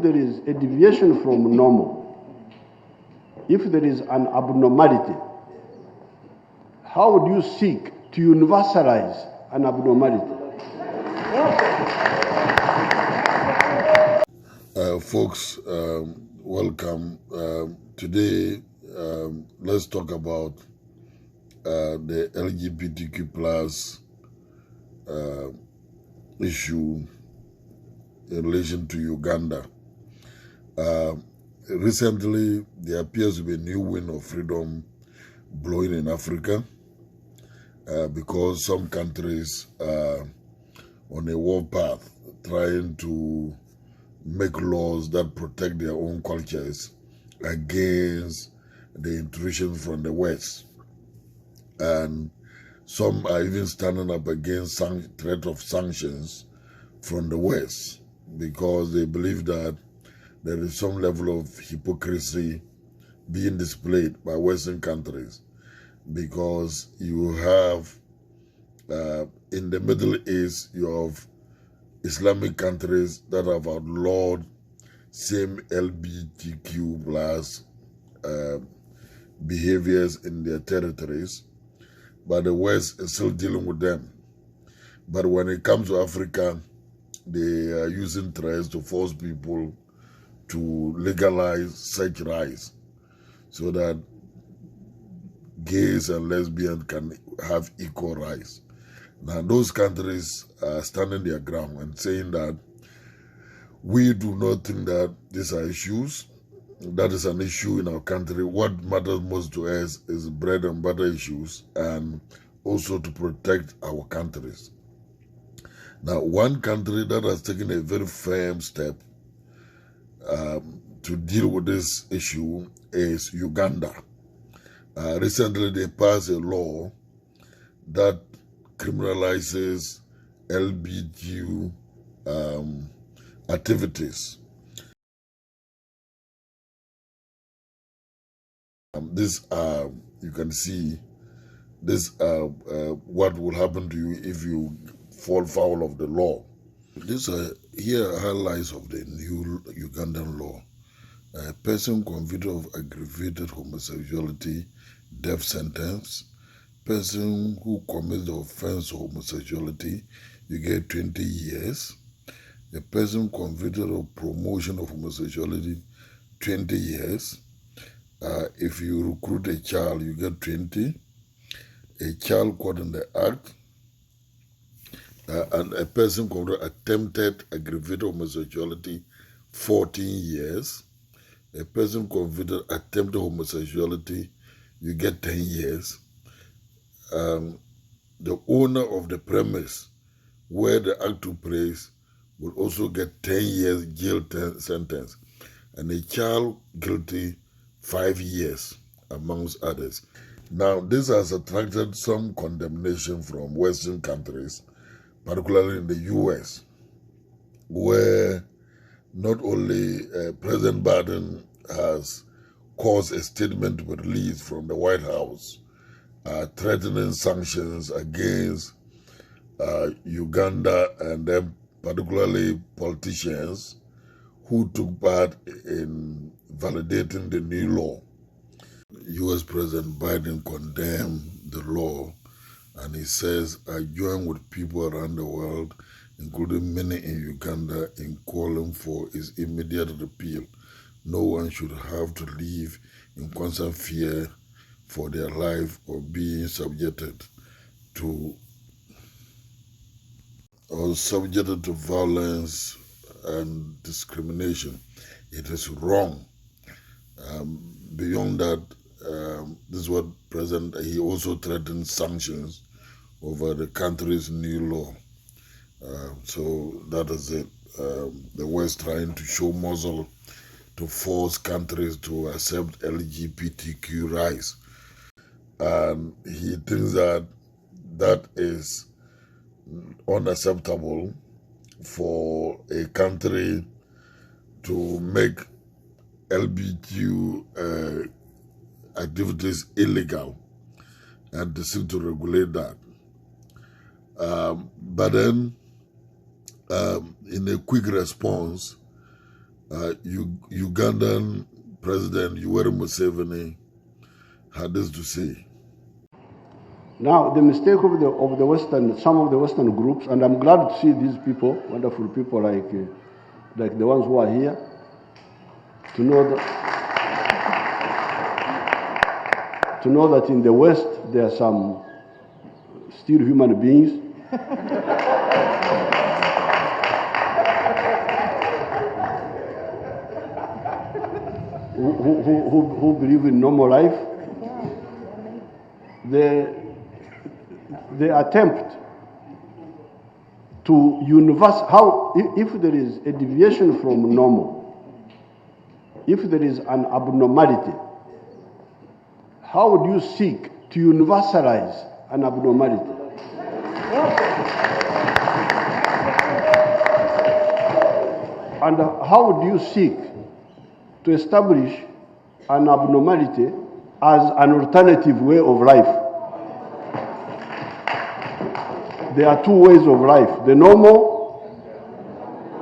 there is a deviation from normal, if there is an abnormality, how would you seek to universalize an abnormality? Folks, welcome. Today, let's talk about the LGBTQ plus issue in relation to Uganda. Recently, there appears to be a new wind of freedom blowing in Africa because some countries are on a war path trying to make laws that protect their own cultures against the intrusion from the West. And some are even standing up against threat of sanctions from the West because they believe that there is some level of hypocrisy being displayed by Western countries, because you have, in the Middle East, you have Islamic countries that have outlawed same LGBTQ plus behaviors in their territories, but the West is still dealing with them. But when it comes to Africa, they are using threats to force people to legalize such rights so that gays and lesbians can have equal rights. Now, those countries are standing their ground and saying that we do not think that these are issues. That is an issue in our country. What matters most to us is bread and butter issues, and also to protect our countries. Now, one country that has taken a very firm step to deal with this issue is Uganda. Recently, they passed a law that criminalizes LGBTQ activities. You can see this what will happen to you if you fall foul of the law. Here are highlights of the new Ugandan law. A person convicted of aggravated homosexuality, death sentence. Person who commits the offense of homosexuality, you get 20 years. A person convicted of promotion of homosexuality, 20 years. If you recruit a child, you get 20. A child caught in the act, and a person convicted of attempted aggravated homosexuality, 14 years. A person convicted of attempted homosexuality, you get 10 years. The owner of the premise where the act took place will also get 10 years jail sentence, and a child guilty 5 years, amongst others. Now, this has attracted some condemnation from Western countries, particularly in the US, where not only President Biden has caused a statement to be released from the White House threatening sanctions against Uganda, and then particularly politicians who took part in validating the new law. US President Biden condemned the law, and he says, I join with people around the world, including many in Uganda, in calling for its immediate repeal. No one should have to live in constant fear for their life or being subjected to violence and discrimination. It is wrong. Beyond that, this is what he also threatened sanctions over the country's new law. So that is it. The West trying to show muscle to force countries to accept LGBTQ rights. And he thinks that that is unacceptable for a country to make LGBTQ activities illegal and to seek to regulate that. But then, in a quick response, Ugandan President Uweri Museveni had this to say. Now, the mistake of the Western, some of the Western groups, and I'm glad to see these people, wonderful people like the ones who are here, to know that in the West there are some still human beings who believe in normal life. The attempt to if there is a deviation from normal, if there is an abnormality, how would you seek to universalize an abnormality? And how would you seek to establish an abnormality as an alternative way of life? There are two ways of life, the normal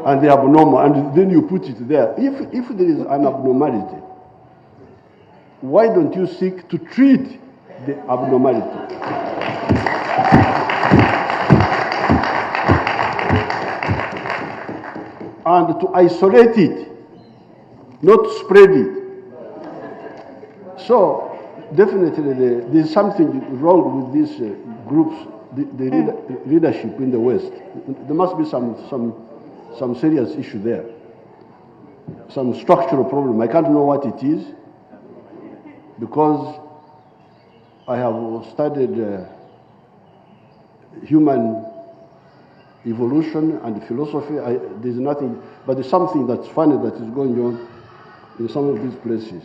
and the abnormal, and then you put it there. If there is an abnormality, why don't you seek to treat the abnormality? And to isolate it, not spread it. So definitely there's something wrong with these groups, the leadership in the West. There must be some serious issue there, some structural problem. I can't know what it is, because I have studied human evolution and philosophy. There's nothing, but there's something that's funny that is going on in some of these places.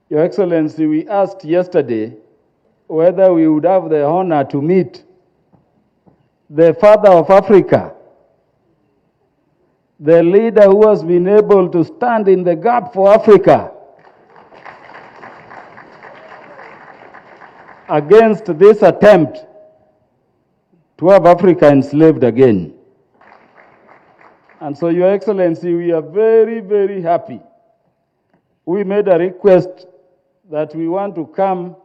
Your Excellency, we asked yesterday whether we would have the honor to meet the father of Africa, the leader who has been able to stand in the gap for Africa against this attempt to have Africa enslaved again. And so, Your Excellency, we are very, very happy. We made a request that we want to come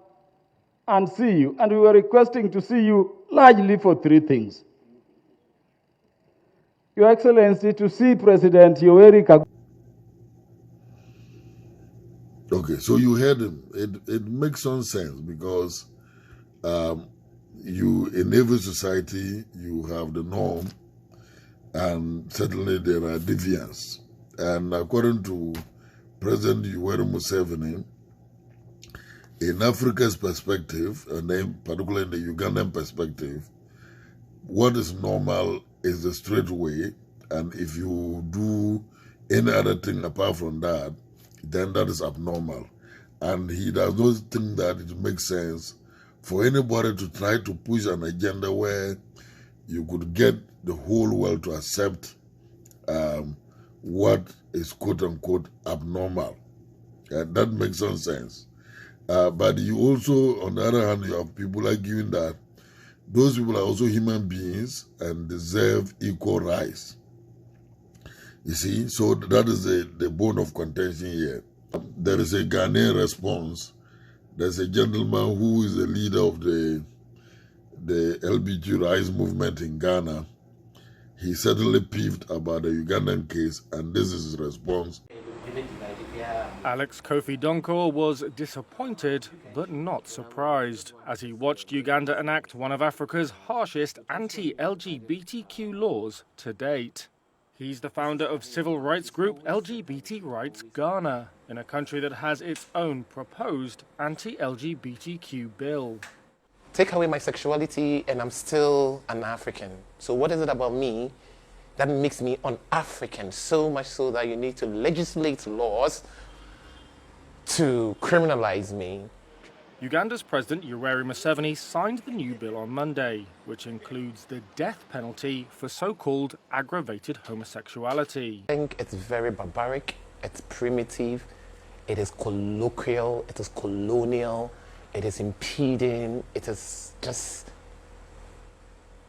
and see you, and we were requesting to see you largely for three things. Your Excellency, to see President Uweri. Okay, so you heard him. It makes some sense, because you, in every society, you have the norm, and certainly there are deviants. And according to President Uweri Museveni, in Africa's perspective, and then particularly in the Ugandan perspective, what is normal is the straight way, and if you do any other thing apart from that, then that is abnormal. And he does not think that it makes sense for anybody to try to push an agenda where you could get the whole world to accept what is quote-unquote abnormal. That makes some sense. But you also, on the other hand, you have people arguing that those people are also human beings and deserve equal rights. You see, so that is the bone of contention here. There is a Ghanaian response. There's a gentleman who is the leader of the LGBT rights movement in Ghana. He's certainly peeved about the Ugandan case, and this is his response. Alex Kofi Donkor was disappointed but not surprised as he watched Uganda enact one of Africa's harshest anti-LGBTQ laws to date. He's the founder of civil rights group LGBT Rights Ghana, in a country that has its own proposed anti-LGBTQ bill. Take away my sexuality and I'm still an African. So what is it about me that makes me un-African, so much so that you need to legislate laws to criminalize me? Uganda's President Uweri Museveni signed the new bill on Monday, which includes the death penalty for so-called aggravated homosexuality. I think it's very barbaric, it's primitive, it is colloquial, it is colonial, it is impeding, it is just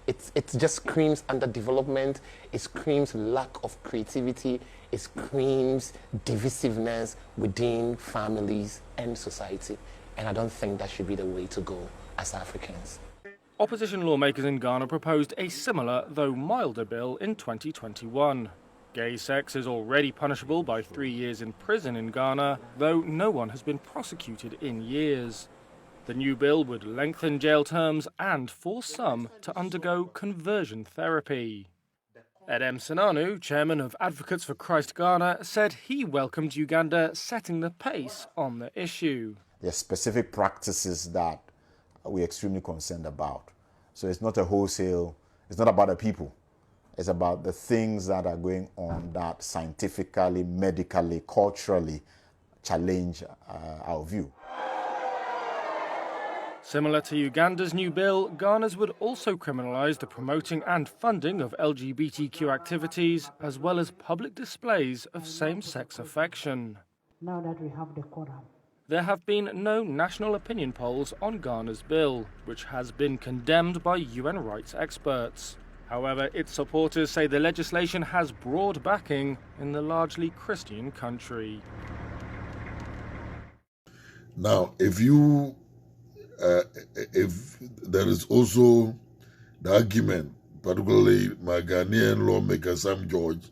it just screams underdevelopment, it screams lack of creativity, it screams divisiveness within families and society. And I don't think that should be the way to go as Africans. Opposition lawmakers in Ghana proposed a similar, though milder, bill in 2021. Gay sex is already punishable by 3 years in prison in Ghana, though no one has been prosecuted in years. The new bill would lengthen jail terms and force some to undergo conversion therapy. Edem Sinanu, chairman of Advocates for Christ Ghana, said he welcomed Uganda setting the pace on the issue. There are specific practices that we're extremely concerned about. So it's not a wholesale, it's not about the people. It's about the things that are going on that scientifically, medically, culturally challenge our view. Similar to Uganda's new bill, Ghana's would also criminalise the promoting and funding of LGBTQ activities, as well as public displays of same-sex affection. Now that we have the quorum. There have been no national opinion polls on Ghana's bill, which has been condemned by UN rights experts. However, its supporters say the legislation has broad backing in the largely Christian country. Now, if there is also the argument, particularly my Ghanaian lawmaker Sam George,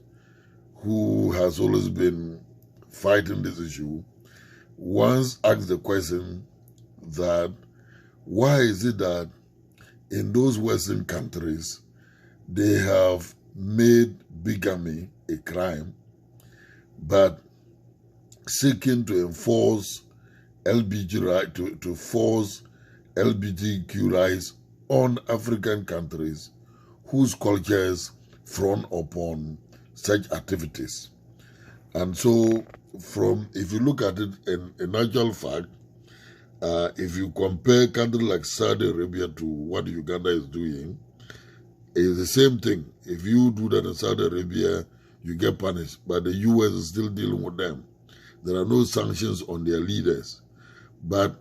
who has always been fighting this issue, once asked the question that why is it that in those Western countries they have made bigamy a crime, but seeking to enforce LGBT right to force LGBTQ rights on African countries whose cultures frown upon such activities. And so, if you look at it in actual fact, if you compare countries like Saudi Arabia to what Uganda is doing, it's the same thing. If you do that in Saudi Arabia, you get punished, but the US is still dealing with them. There are no sanctions on their leaders. But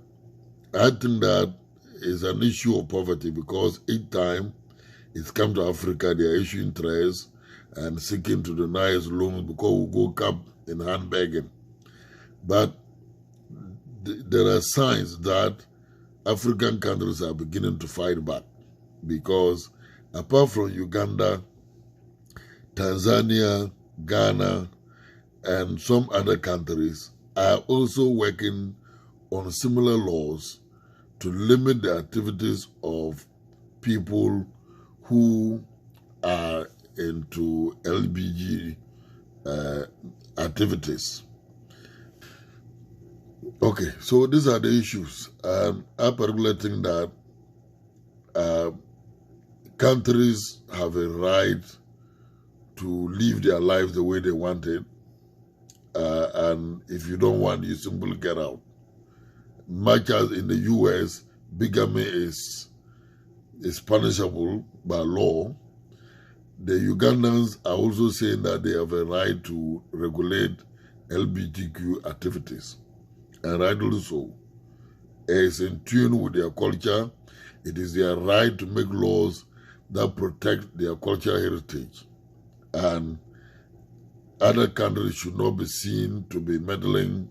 I think that is an issue of poverty, because each time it's come to Africa, they are issuing threats and seeking to deny us loans because we go cap in handbagging. But there are signs that African countries are beginning to fight back, because apart from Uganda, Tanzania, Ghana, and some other countries are also working on similar laws to limit the activities of people who are into LGBT activities. Okay, so these are the issues. I particularly think that countries have a right to live their lives the way they want it, and if you don't want, you simply get out. Much as in the US, bigamy is punishable by law, the Ugandans are also saying that they have a right to regulate LGBTQ activities, and rightly so. It's in tune with their culture. It is their right to make laws that protect their cultural heritage, and other countries should not be seen to be meddling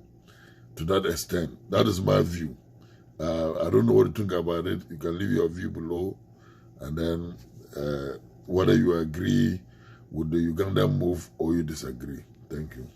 to that extent. That is my view. I don't know what you think about it. You can leave your view below, and then whether you agree with the Ugandan move or you disagree. Thank you.